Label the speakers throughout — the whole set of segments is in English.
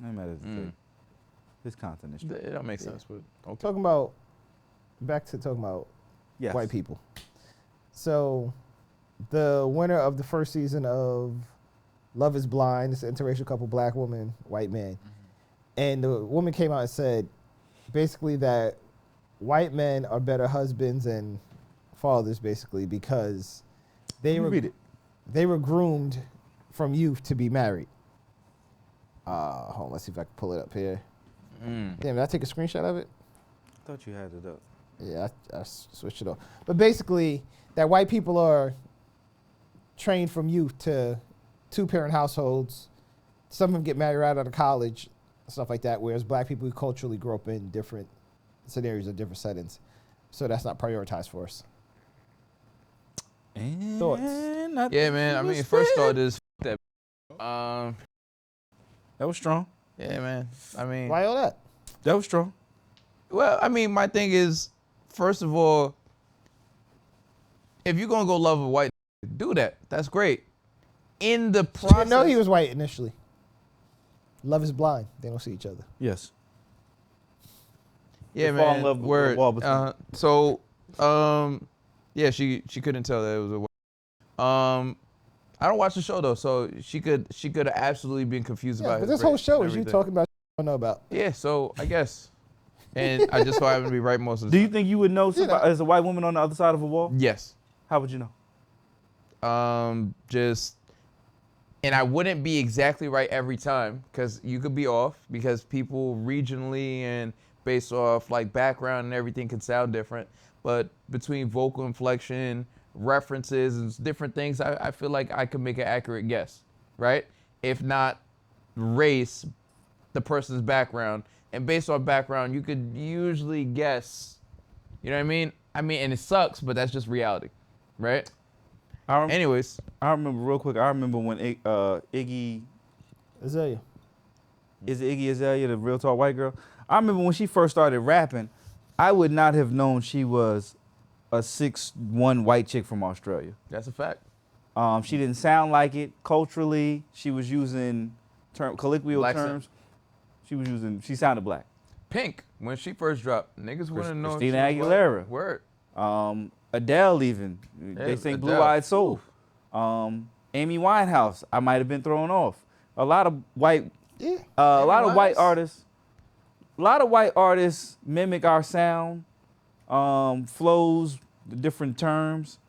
Speaker 1: No matter the This content is true.
Speaker 2: It don't make sense, but okay.
Speaker 3: Talking about
Speaker 1: Yes.
Speaker 3: white people. So, the winner of the first season of Love Is Blind, it's an interracial couple, black woman, white man, and the woman came out and said, basically that white men are better husbands and fathers, basically because they were groomed from youth to be married. Hold on, let's see if I can pull it up here. Damn, did I take a screenshot of it?
Speaker 1: I thought you had it up.
Speaker 3: Yeah, I switched it off. But basically, that white people are trained from youth to two-parent households. Some of them get married right out of college, stuff like that, whereas black people culturally grow up in different scenarios or different settings. So that's not prioritized for us.
Speaker 1: And
Speaker 3: Thoughts?
Speaker 2: Yeah, man. I mean, first thought is that.
Speaker 1: That was strong.
Speaker 2: Yeah, man. I mean,
Speaker 3: Why all that?
Speaker 1: That was strong.
Speaker 2: well, I mean, my thing is, first of all, if you're gonna go love a white, do that. That's great. In the
Speaker 3: I
Speaker 2: process,
Speaker 3: didn't know he was white initially. Love is blind. They don't see each other.
Speaker 1: Yes.
Speaker 2: yeah,
Speaker 1: They fall in
Speaker 2: man.
Speaker 1: love with the
Speaker 2: Word.
Speaker 1: wall between
Speaker 2: Yeah, she couldn't tell that it was a. I don't watch the show though, so she could have absolutely been confused about.
Speaker 3: But
Speaker 2: his
Speaker 3: this whole
Speaker 2: race
Speaker 3: show
Speaker 2: and
Speaker 3: is you
Speaker 2: everything.
Speaker 3: talking about I don't know about.
Speaker 2: Yeah, so I guess, and I just so happen to be right most of the
Speaker 1: Do
Speaker 2: time.
Speaker 1: you think you would know somebody, as a white woman on the other side of a wall?
Speaker 2: Yes.
Speaker 1: How would you know?
Speaker 2: And I wouldn't be exactly right every time because you could be off because people regionally and based off like background and everything can sound different. But between vocal inflection, references, and different things, I feel like I could make an accurate guess, right? If not race, the person's background. And based on background, you could usually guess, you know what I mean? And it sucks, but that's just reality, right? Anyways.
Speaker 1: I remember real quick. I remember when Iggy
Speaker 3: Azalea.
Speaker 1: is it Iggy Azalea, the real tall white girl. I remember when she first started rapping, I would not have known she was a 6'1" white chick from Australia.
Speaker 2: That's a fact.
Speaker 1: She didn't sound like it culturally. She was using colloquial
Speaker 2: Black
Speaker 1: terms. She sounded black.
Speaker 2: Pink, when she first dropped, niggas wouldn't know.
Speaker 1: Christina Aguilera.
Speaker 2: Word.
Speaker 1: Adele even. They sing
Speaker 2: Adele.
Speaker 1: Blue Eyed Soul. Amy Winehouse, I might have been thrown off. A lot of white artists. A lot of white artists mimic our sound, flows, the different terms.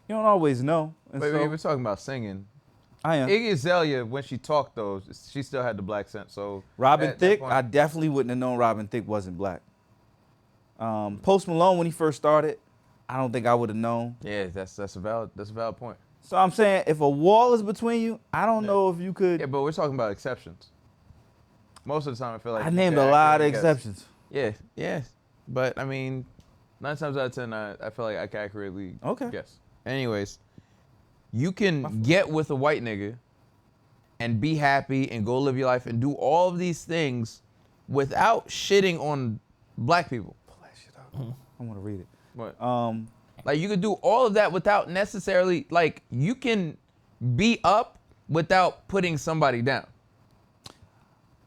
Speaker 1: You don't always know. And
Speaker 2: Wait,
Speaker 1: so,
Speaker 2: we're talking about singing.
Speaker 1: I am.
Speaker 2: Iggy Azalea, when she talked though, she still had the black scent. So
Speaker 1: Robin
Speaker 2: at that
Speaker 1: Thicke,
Speaker 2: point-
Speaker 1: I definitely wouldn't have known Robin Thicke wasn't black. Post Malone, when he first started, I don't think I would have known.
Speaker 2: Yeah, that's a valid point.
Speaker 1: So I'm saying, if a wall is between you, I don't know if you could.
Speaker 2: Yeah, but we're talking about exceptions. Most of the time, I feel like
Speaker 1: I
Speaker 2: you
Speaker 1: named
Speaker 2: can
Speaker 1: a lot of
Speaker 2: accurately guess.
Speaker 1: exceptions.
Speaker 2: Yeah. But I mean, 9 times out of 10, I feel like I can accurately guess. Anyways, you can get with a white nigga and be happy and go live your life and do all of these things without shitting on black people.
Speaker 1: Pull that shit up. I want to read it.
Speaker 2: What? Like you could do all of that without necessarily, like you can be up without putting somebody down.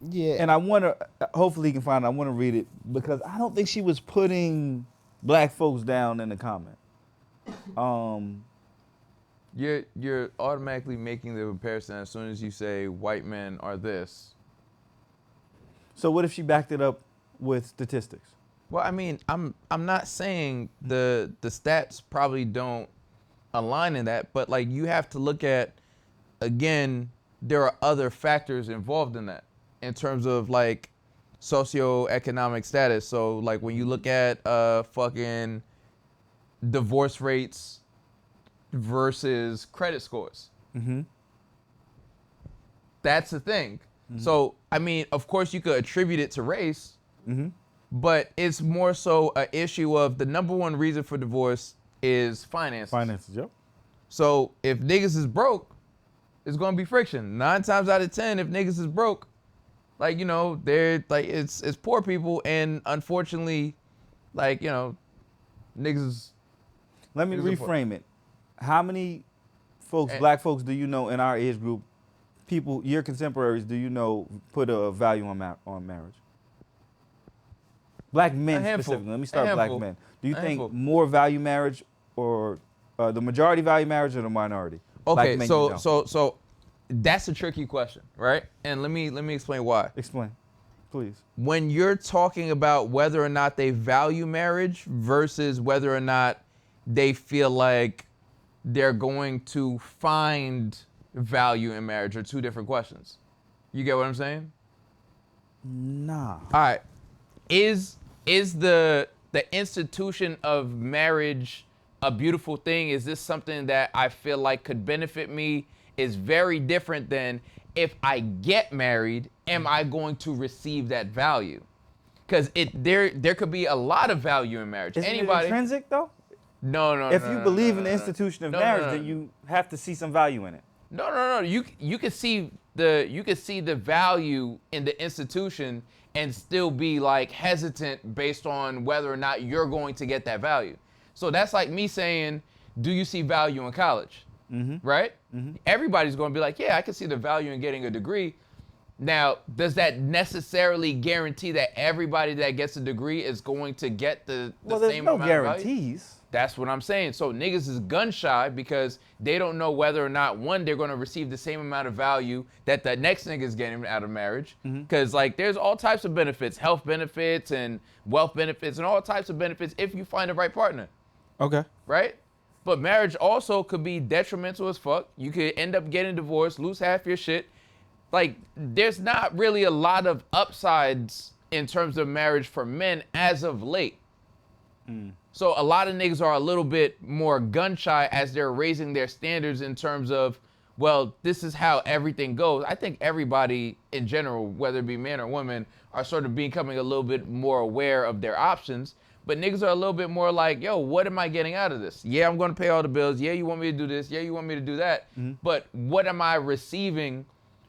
Speaker 3: Yeah.
Speaker 1: And I want to, hopefully you can find it. I want to read it because I don't think she was putting black folks down in the comment.
Speaker 2: You're automatically making the comparison as soon as you say white men are this.
Speaker 1: So what if she backed it up with statistics?
Speaker 2: Well, I mean, I'm not saying the stats probably don't align in that, but like you have to look at, again, there are other factors involved in that in terms of like socioeconomic status. So like when you look at fucking divorce rates versus credit scores.
Speaker 1: Mm-hmm.
Speaker 2: That's the thing. So, I mean, of course you could attribute it to race, but it's more so an issue of the number one reason for divorce is finances.
Speaker 1: Finances, yep.
Speaker 2: So if niggas is broke, it's gonna be friction. 9 times out of 10, if niggas is broke, like, you know, they're like, it's poor people, and unfortunately, like, you know, niggas is.
Speaker 1: Let me reframe it. How many folks, black folks, do you know in our age group people, your contemporaries, do you know put a value on marriage? Black men specifically. Let me start with black men. Do you think more value marriage, or the majority value marriage, or the minority?
Speaker 2: Okay, so that's a tricky question, right? And let me explain why.
Speaker 1: Explain, please.
Speaker 2: When you're talking about whether or not they value marriage versus whether or not they feel like they're going to find value in marriage are two different questions. You get what I'm saying?
Speaker 1: Nah.
Speaker 2: All right. Is the institution of marriage a beautiful thing? Is this something that I feel like could benefit me? Is very different than if I get married, am I going to receive that value? Because there could be a lot of value in marriage.
Speaker 1: Isn't it intrinsic though?
Speaker 2: No.
Speaker 1: If you believe in the institution of marriage, then you have to see some value in it.
Speaker 2: No. You can see the value in the institution and still be like hesitant based on whether or not you're going to get that value. So that's like me saying, do you see value in college? Mm-hmm. Right? Mm-hmm. Everybody's going to be like, yeah, I can see the value in getting a degree. Now, does that necessarily guarantee that everybody that gets a degree is going to get the same amount of value?
Speaker 1: Well, there's no guarantees.
Speaker 2: That's what I'm saying. So niggas is gun shy because they don't know whether or not, one, they're going to receive the same amount of value that the next nigga is getting out of marriage. Because like there's all types of benefits, health benefits and wealth benefits and all types of benefits if you find the right partner.
Speaker 1: Okay.
Speaker 2: Right? But marriage also could be detrimental as fuck. You could end up getting divorced, lose half your shit. Like there's not really a lot of upsides in terms of marriage for men as of late. So a lot of niggas are a little bit more gun shy as they're raising their standards in terms of, well, this is how everything goes. I think everybody in general, whether it be man or woman, are sort of becoming a little bit more aware of their options. But niggas are a little bit more like, yo, what am I getting out of this? Yeah, I'm going to pay all the bills. Yeah, you want me to do this. Yeah, you want me to do that. But what am I receiving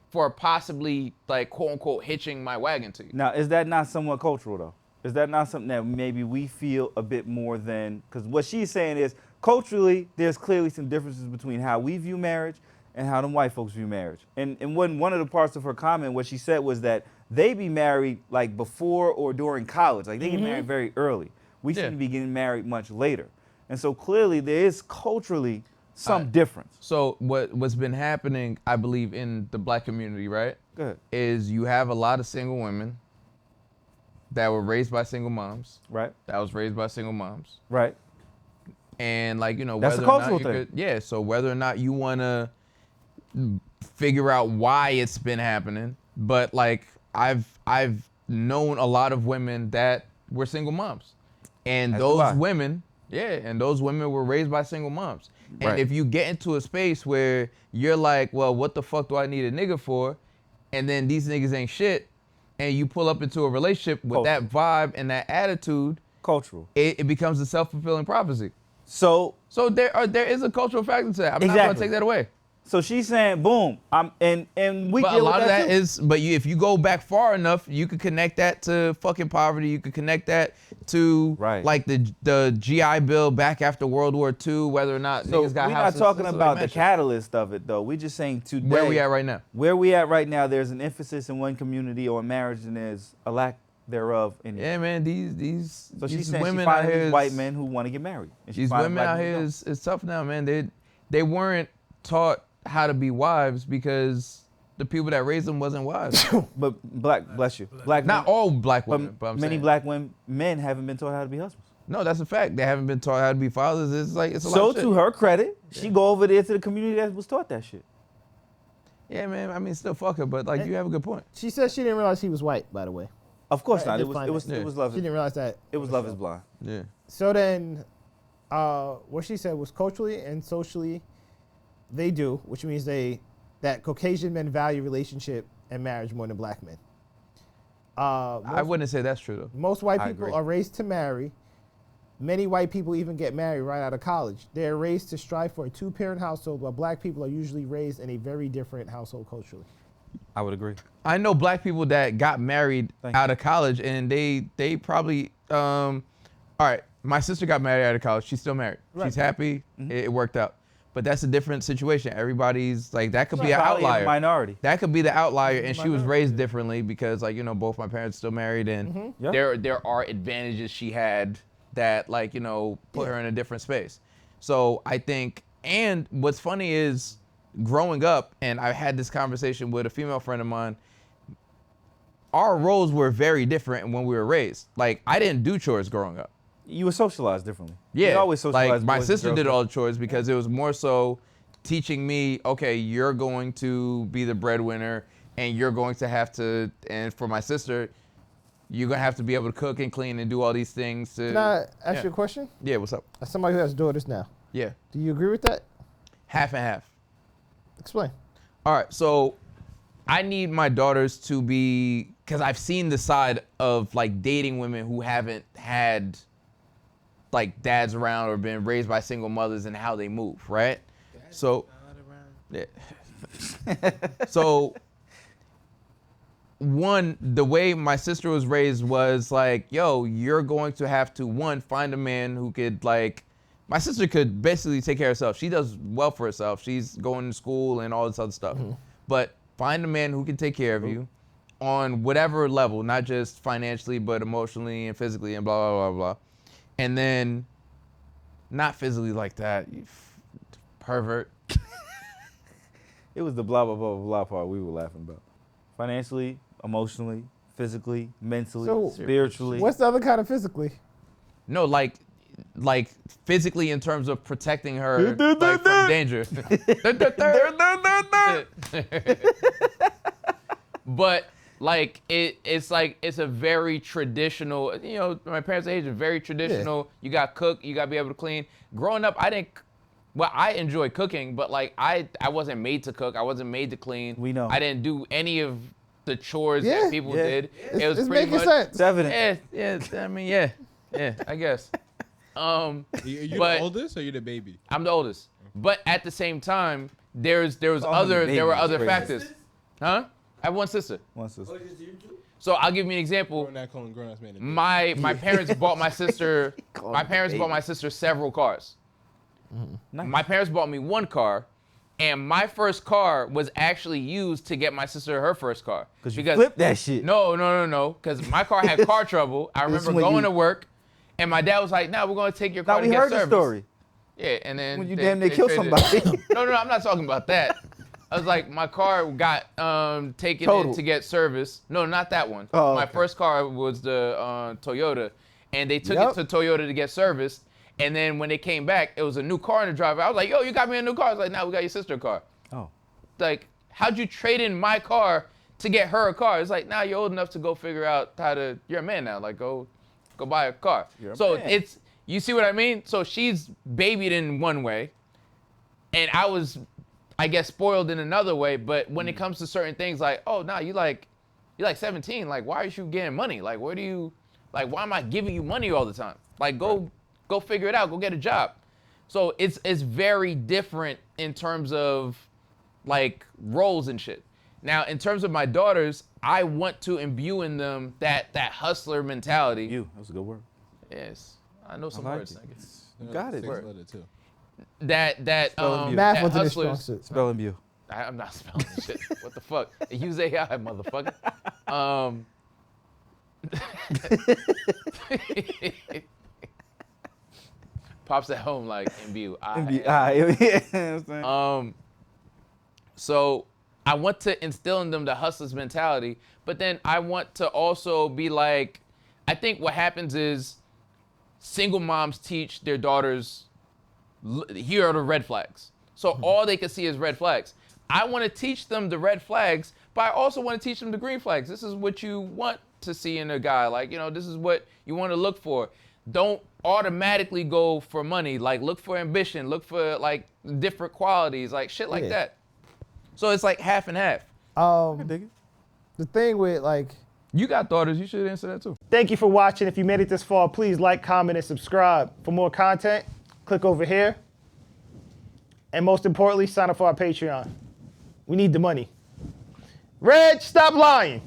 Speaker 2: for possibly, like, quote unquote, hitching my wagon to you?
Speaker 1: Now, is that not somewhat cultural though? Is that not something that maybe we feel a bit more than, because what she's saying is culturally, there's clearly some differences between how we view marriage and how them white folks view marriage. And one of the parts of her comment, what she said was that they be married like before or during college. Like they get married very early. We shouldn't be getting married much later. And so clearly there is culturally some difference.
Speaker 2: So what's been happening, I believe, in the black community, right?
Speaker 1: Good.
Speaker 2: Is you have a lot of single women that were raised by single moms.
Speaker 1: Right.
Speaker 2: That was raised by single moms.
Speaker 1: Right.
Speaker 2: And like, you know,
Speaker 1: that's
Speaker 2: whether
Speaker 1: a cultural
Speaker 2: or not you
Speaker 1: thing.
Speaker 2: could, yeah, so whether or not you want to figure out why it's been happening, but like I've known a lot of women that were single moms. And those women were raised by single moms. And if you get into a space where you're like, well, what the fuck do I need a nigga for? And then these niggas ain't shit. And you pull up into a relationship with that vibe and that attitude.
Speaker 1: Cultural.
Speaker 2: It becomes a self-fulfilling prophecy.
Speaker 1: So
Speaker 2: there is a cultural factor to that. I'm not going to take that away.
Speaker 1: So she's saying, boom, and we.
Speaker 2: But a lot of that is, but if you go back far enough, you could connect that to fucking poverty. You could connect that to like the GI Bill back after World War II, whether or not niggas got houses.
Speaker 1: We're not talking about the catalyst of it though. We're just saying today.
Speaker 2: Where we at right now?
Speaker 1: Where we at right now, there's an emphasis in one community on marriage, and there's a lack thereof in
Speaker 2: yeah, man. These
Speaker 1: so she's
Speaker 2: saying
Speaker 1: women out here, white men who want to get married.
Speaker 2: These women out here is tough now, man. They weren't taught how to be wives because the people that raised them wasn't wives.
Speaker 1: But bless you. Black
Speaker 2: not
Speaker 1: men,
Speaker 2: all black women, but
Speaker 1: many black men haven't been taught how to be husbands.
Speaker 2: No, that's a fact. They haven't been taught how to be fathers. It's like it's a lot
Speaker 1: So
Speaker 2: of shit.
Speaker 1: to her credit, she go over there to the community that was taught that shit.
Speaker 2: Yeah, man. I mean, still fuck her, but like you have a good point.
Speaker 3: She said she didn't realize he was white, by the way.
Speaker 1: Of course not. It was Love.
Speaker 3: She didn't realize that.
Speaker 1: It was Love Is Blind.
Speaker 2: Yeah.
Speaker 3: So then, what she said was culturally and socially, they do, which means that Caucasian men value relationship and marriage more than black men.
Speaker 2: I wouldn't say that's true though.
Speaker 3: Most white people are raised to marry. Many white people even get married right out of college. They're raised to strive for a two-parent household, while black people are usually raised in a very different household culturally.
Speaker 1: I would agree.
Speaker 2: I know black people that got married out of college, and they probably all right. My sister got married out of college. She's still married. Right. She's happy. It worked out. But that's a different situation. Everybody's like, that could be an
Speaker 1: Probably in the
Speaker 2: outlier.
Speaker 1: minority.
Speaker 2: That could be the outlier, and she was raised differently because, like, you know, both my parents still married, and there are advantages she had that, like, you know, put her in a different space. So I think, and what's funny is growing up, and I had this conversation with a female friend of mine, our roles were very different when we were raised. Like, I didn't do chores growing up.
Speaker 1: You were socialized differently.
Speaker 2: Yeah,
Speaker 1: You always socialized.
Speaker 2: like my
Speaker 1: boys and
Speaker 2: sister
Speaker 1: girls.
Speaker 2: did all the chores because it was more so teaching me, okay, you're going to be the breadwinner and you're going to have to, and for my sister, you're going to have to be able to cook and clean and do all these things.
Speaker 3: Can I ask you a question?
Speaker 2: Yeah, what's up?
Speaker 3: As somebody who has daughters now,
Speaker 2: Yeah.
Speaker 3: do you agree with that?
Speaker 2: Half and half.
Speaker 3: Explain.
Speaker 2: All right, so I need my daughters to be, because I've seen the side of like dating women who haven't had like dads around or been raised by single mothers and how they move, right? So, yeah. So, one, the way my sister was raised was like, yo, you're going to have to, one, find a man who could like, my sister could basically take care of herself. She does well for herself. She's going to school and all this other stuff. But find a man who can take care of you on whatever level, not just financially, but emotionally and physically and blah, blah, blah, blah. And then, not physically like that, you pervert.
Speaker 1: It was the blah, blah, blah, blah part we were laughing about. Financially, emotionally, physically, mentally,
Speaker 3: So,
Speaker 1: spiritually.
Speaker 3: What's the other kind of physically?
Speaker 2: No, like physically in terms of protecting her like, from danger. But like it's a very traditional, you know, my parents' age is very traditional. Yeah. You got to cook, you got to be able to clean. Growing up, I enjoy cooking, but like I wasn't made to cook. I wasn't made to clean.
Speaker 1: We know.
Speaker 2: I didn't do any of the chores that people did.
Speaker 3: It was
Speaker 2: pretty
Speaker 3: making
Speaker 2: much
Speaker 3: sense.
Speaker 1: It's evident.
Speaker 2: Yeah, I mean, yeah, I guess.
Speaker 4: Are you the oldest or you the baby?
Speaker 2: I'm the oldest. But at the same time, there were
Speaker 1: baby
Speaker 2: other
Speaker 1: is
Speaker 2: factors. Huh? I have one sister.
Speaker 1: One sister.
Speaker 2: So I'll give you an example. My parents bought my sister several cars.
Speaker 1: Nice.
Speaker 2: My parents bought me one car, and my first car was actually used to get my sister her first car.
Speaker 1: Because you flipped that shit.
Speaker 2: No. Because my car had car trouble. I remember going to work, and my dad was like, "No, we're going to take your car to get service."
Speaker 1: We heard the story.
Speaker 2: Yeah, and then
Speaker 1: when you damn near killed somebody.
Speaker 2: No, I'm not talking about that. I was like, my car got taken in to get service. No, not that one.
Speaker 1: Oh,
Speaker 2: my first car was the Toyota, and they took it to Toyota to get serviced. And then when they came back, it was a new car in the driveway. I was like, yo, you got me a new car. I was like, no, we got your sister a car.
Speaker 1: Oh.
Speaker 2: Like, how'd you trade in my car to get her a car? It's like, now you're old enough to go figure out you're a man now. Like, go buy a car. So it's, you see what I mean? So she's babied in one way, and I was, I guess, spoiled in another way. But when it comes to certain things, like, oh, no, you like 17. Like, why are you getting money? Like, why am I giving you money all the time? Like, go figure it out. Go get a job. So it's very different in terms of like roles and shit. Now, in terms of my daughters, I want to imbue in them that hustler mentality.
Speaker 1: That was a good word.
Speaker 2: Yes, I know some words. I guess.
Speaker 1: You got it.
Speaker 4: Too.
Speaker 2: That
Speaker 1: Spelling
Speaker 3: math
Speaker 2: that
Speaker 3: wasn't his
Speaker 2: hustlers.
Speaker 3: strong suit.
Speaker 1: Spelling bee.
Speaker 2: I'm not spelling this shit. What the fuck? Use AI, motherfucker. Pops at home like imbue. So I want to instill in them the hustler's mentality, but then I want to also be like, I think what happens is single moms teach their daughters, here are the red flags. So all they can see is red flags. I want to teach them the red flags, but I also want to teach them the green flags. This is what you want to see in a guy. Like, you know, this is what you want to look for. Don't automatically go for money. Like, look for ambition. Look for, like, different qualities. Like, shit like that. So it's, like, half and half.
Speaker 3: The thing with, like...
Speaker 2: You got daughters. You should answer that, too.
Speaker 3: Thank you for watching. If you made it this far, please like, comment, and subscribe. For more content, click over here. And most importantly, sign up for our Patreon. We need the money. Reg, stop lying.